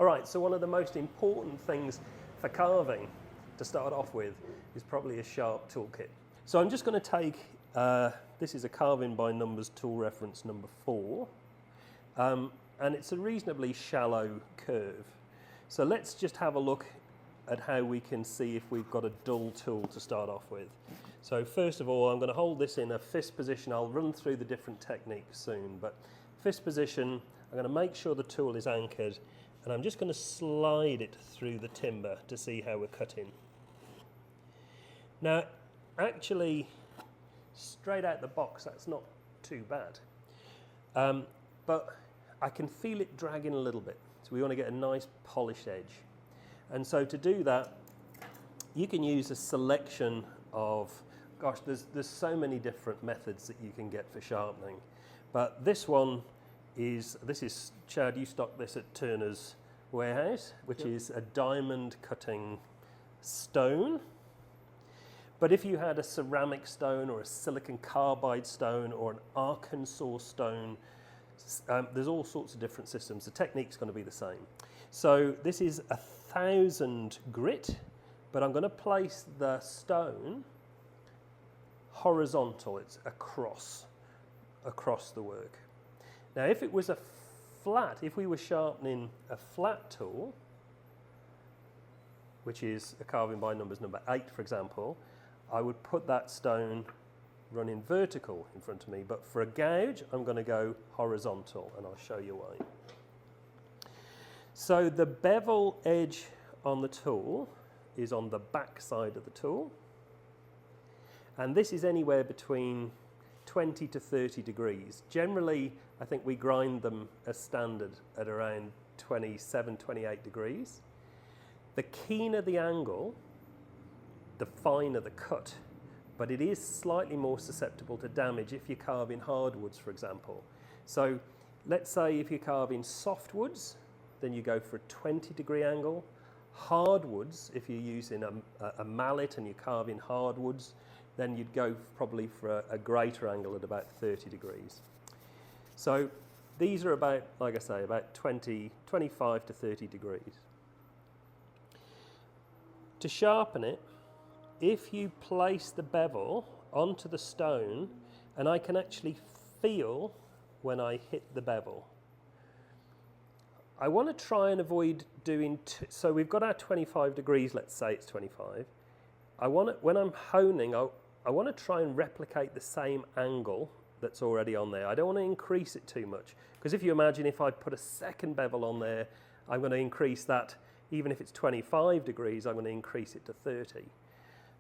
All right, so one of the most important things for carving to start off with is probably a sharp toolkit. So I'm just going to take, this is a Carving by Numbers tool reference number 4, and it's a reasonably shallow curve. So let's just have a look at how we can see if we've got a dull tool to start off with. So first of all, I'm going to hold this in a fist position. I'll run through the different techniques soon, but fist position, I'm going to make sure the tool is anchored, and I'm just going to slide it through the timber to see how we're cutting. Now, actually, straight out the box, that's not too bad. But I can feel it dragging a little bit. So we want to get a nice polished edge. And so to do that, you can use a selection of, gosh, there's so many different methods that you can get for sharpening. But this one is, Chad, you stock this at Turner's Warehouse, which is a diamond cutting stone. But if you had a ceramic stone or a silicon carbide stone or an Arkansas stone, there's all sorts of different systems. The technique's going to be the same. So this is 1000 grit, but I'm going to place the stone horizontal. It's across the work. Now, if it was a flat, if we were sharpening a flat tool, which is a Carving by Numbers number 8, for example, I would put that stone running vertical in front of me. But for a gouge, I'm going to go horizontal, and I'll show you why. So the bevel edge on the tool is on the back side of the tool. And this is anywhere between 20 to 30 degrees. Generally, I think we grind them as standard at around 27, 28 degrees. The keener the angle, the finer the cut, but it is slightly more susceptible to damage if you're carving hardwoods, for example. So let's say if you're carving softwoods, then you go for a 20-degree angle. Hardwoods, if you're using a mallet and you're carving hardwoods, then you'd go probably for a greater angle at about 30 degrees. So these are about, like I say, about 25 to 30 degrees. To sharpen it, if you place the bevel onto the stone, and I can actually feel when I hit the bevel. I want to try and avoid doing, so we've got our 25 degrees, let's say it's 25. When I'm honing, I want to try and replicate the same angle that's already on there. I don't want to increase it too much, because if you imagine if I put a second bevel on there, I'm going to increase that, even if it's 25 degrees, I'm going to increase it to 30.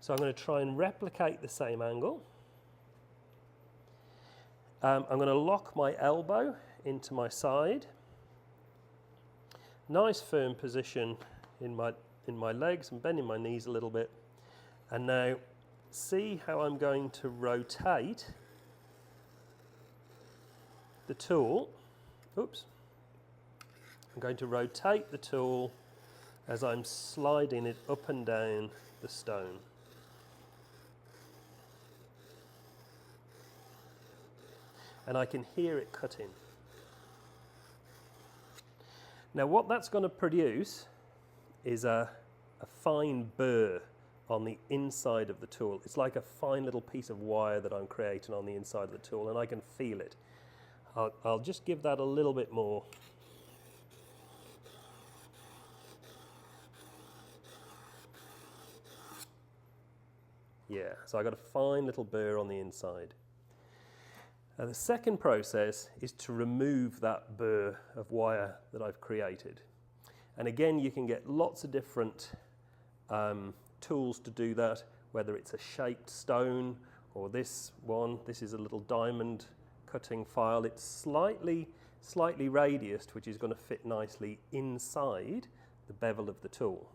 So I'm going to try and replicate the same angle. I'm going to lock my elbow into my side. Nice firm position in my legs. I'm bending my knees a little bit. And now see how I'm going to rotate the tool. Oops. I'm going to rotate the tool as I'm sliding it up and down the stone. And I can hear it cutting. Now what that's going to produce is a fine burr on the inside of the tool. It's like a fine little piece of wire that I'm creating on the inside of the tool, and I can feel it. I'll just give that a little bit more. Yeah, so I got a fine little burr on the inside. Now the second process is to remove that burr of wire that I've created. And again, you can get lots of different tools to do that, whether it's a shaped stone or this one. This is a little diamond cutting file. It's slightly radiused, which is going to fit nicely inside the bevel of the tool,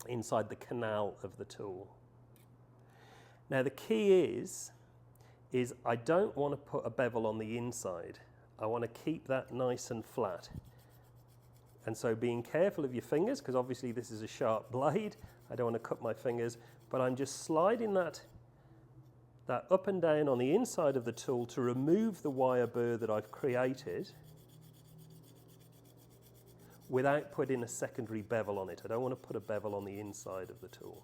inside the canal of the tool. Now the key is I don't want to put a bevel on the inside. I want to keep that nice and flat. And so being careful of your fingers, because obviously this is a sharp blade, I don't want to cut my fingers, but I'm just sliding that up and down on the inside of the tool to remove the wire burr that I've created, without putting a secondary bevel on it. I don't want to put a bevel on the inside of the tool.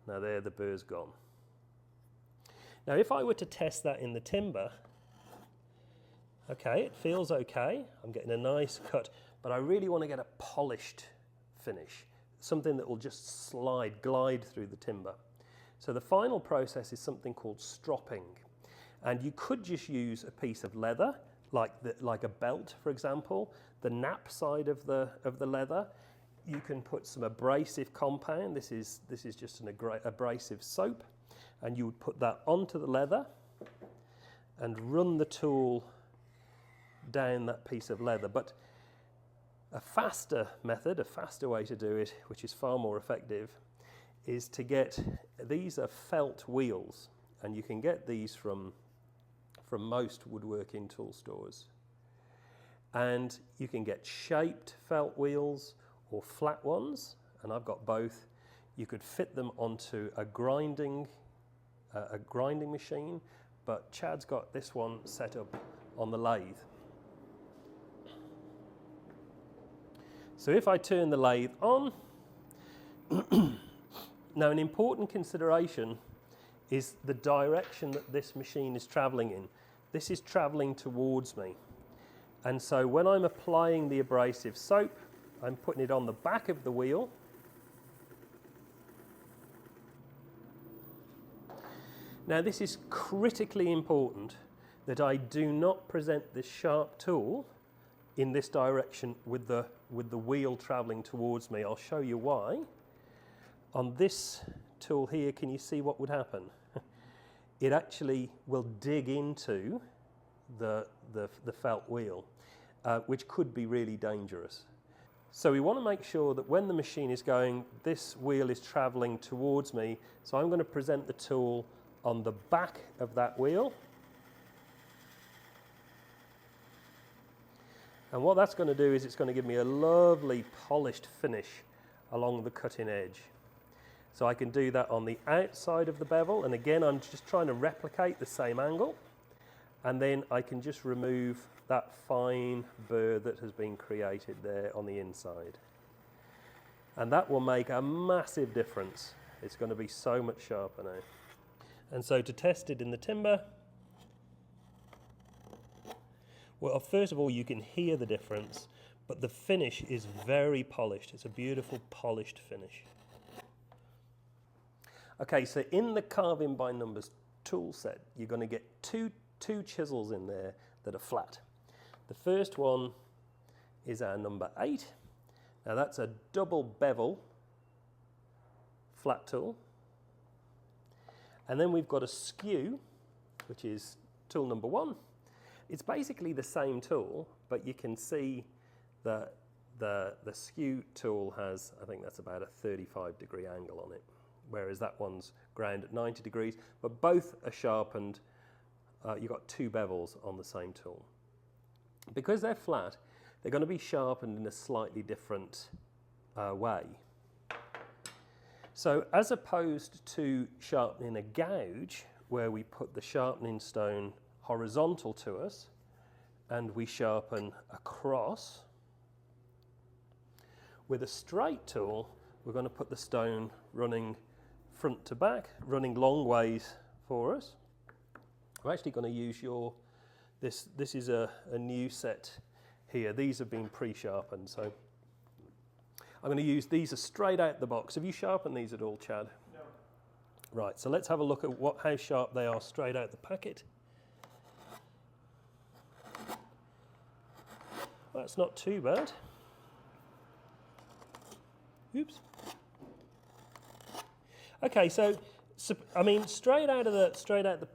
Now there, the burr's gone. Now if I were to test that in the timber, okay, it feels okay. I'm getting a nice cut, but I really want to get a polished finish, something that will just glide through the timber. So the final process is something called stropping. And you could just use a piece of leather, like a belt, for example, the nap side of the leather. You can put some abrasive compound. This is just an abrasive soap, and you would put that onto the leather and run the tool down that piece of leather. But a faster method, a faster way to do it, which is far more effective, is to get, these are felt wheels, and you can get these from most woodworking tool stores. And you can get shaped felt wheels or flat ones, and I've got both. You could fit them onto a grinding machine, but Chad's got this one set up on the lathe. So if I turn the lathe on, now an important consideration is the direction that this machine is travelling in. This is travelling towards me. And so when I'm applying the abrasive soap, I'm putting it on the back of the wheel. Now this is critically important that I do not present this sharp tool in this direction with the wheel travelling towards me. I'll show you why. On this tool here, can you see what would happen? It actually will dig into the felt wheel, which could be really dangerous. So we want to make sure that when the machine is going, this wheel is travelling towards me. So I'm going to present the tool on the back of that wheel. And what that's going to do is it's going to give me a lovely polished finish along the cutting edge. So I can do that on the outside of the bevel, and again I'm just trying to replicate the same angle, and then I can just remove that fine burr that has been created there on the inside. And that will make a massive difference. It's going to be so much sharper now. And so to test it in the timber, well, first of all, you can hear the difference, but the finish is very polished. It's a beautiful polished finish. Okay, so in the Carving by Numbers tool set, you're going to get two chisels in there that are flat. The first one is our number 8. Now that's a double bevel flat tool. And then we've got a skew, which is tool number 1. It's basically the same tool, but you can see that the skew tool has, I think that's about a 35-degree angle on it, whereas that one's ground at 90 degrees, but both are sharpened. You've got 2 bevels on the same tool. Because they're flat, they're going to be sharpened in a slightly different way. So as opposed to sharpening a gouge, where we put the sharpening stone horizontal to us and we sharpen across, with a straight tool, we're going to put the stone running front to back, running long ways for us. I'm actually going to use this is a new set here. These have been pre-sharpened, so I'm going to use these are straight out the box. Have you sharpened these at all, Chad? No. Right, so let's have a look at how sharp they are straight out the packet. Well, that's not too bad. Oops. Okay, so I mean, straight out the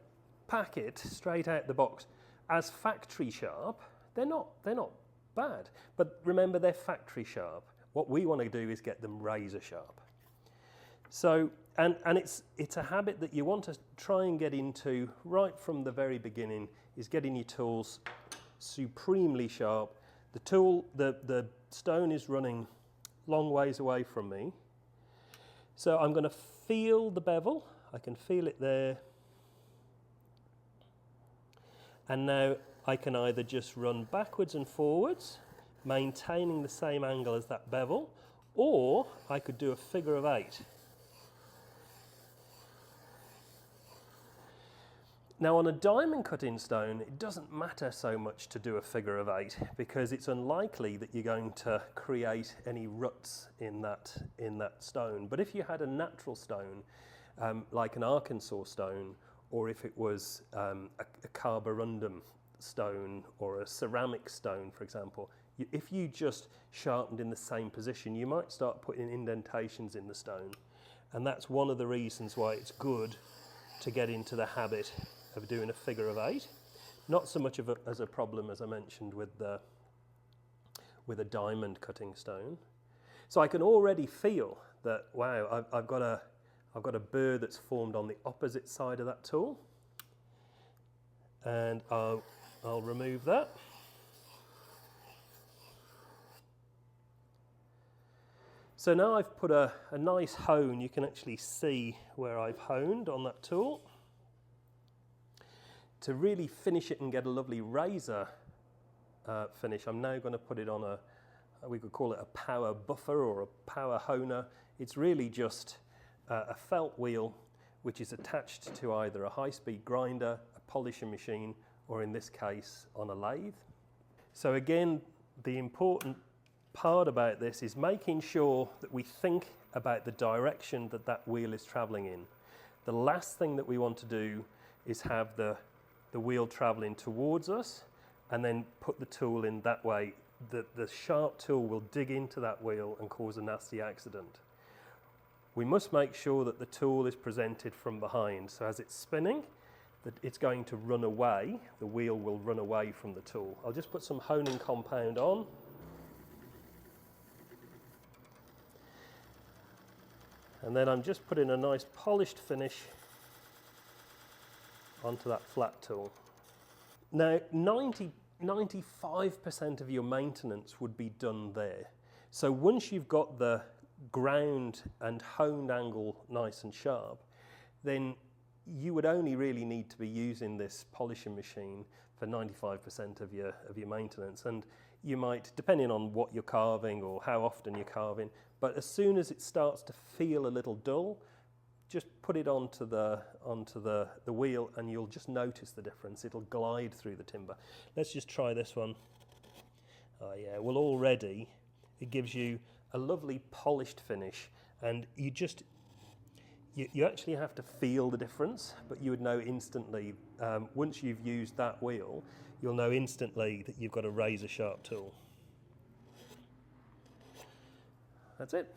packet, straight out the box, as factory sharp, they're not bad. But remember, they're factory sharp. What we want to do is get them razor sharp. So, and it's a habit that you want to try and get into right from the very beginning, is getting your tools supremely sharp. The stone is running long ways away from me. So I'm going to feel the bevel. I can feel it there. And now I can either just run backwards and forwards, maintaining the same angle as that bevel, or I could do a figure of 8. Now on a diamond cutting stone, it doesn't matter so much to do a figure of 8 because it's unlikely that you're going to create any ruts in that stone. But if you had a natural stone, like an Arkansas stone, or if it was a carborundum stone or a ceramic stone, for example, if you just sharpened in the same position, you might start putting indentations in the stone. And that's one of the reasons why it's good to get into the habit of doing a figure of 8. Not so much as a problem, as I mentioned, with a diamond cutting stone. So I can already feel that, wow, I've got a burr that's formed on the opposite side of that tool. And I'll remove that. So now I've put a nice hone. You can actually see where I've honed on that tool. To really finish it and get a lovely razor finish, I'm now going to put it on we could call it a power buffer or a power honer. It's really just a felt wheel which is attached to either a high-speed grinder, a polishing machine, or in this case on a lathe. So again, the important part about this is making sure that we think about the direction that wheel is traveling in. The last thing that we want to do is have the wheel traveling towards us and then put the tool in that way. The sharp tool will dig into that wheel and cause a nasty accident. We must make sure that the tool is presented from behind, so as it's spinning, that it's going to run away, the wheel will run away from the tool. I'll just put some honing compound on. And then I'm just putting a nice polished finish onto that flat tool. Now 95% of your maintenance would be done there. So once you've got the ground and honed angle nice and sharp, then you would only really need to be using this polishing machine for 95% of your maintenance. And you might, depending on what you're carving or how often you're carving, but as soon as it starts to feel a little dull, just put it onto the wheel and you'll just notice the difference. It'll glide through the timber. Let's just try this one. Oh yeah, well already it gives you a lovely polished finish, and you actually have to feel the difference, but you would know instantly, once you've used that wheel, you'll know instantly that you've got a razor sharp tool. That's it.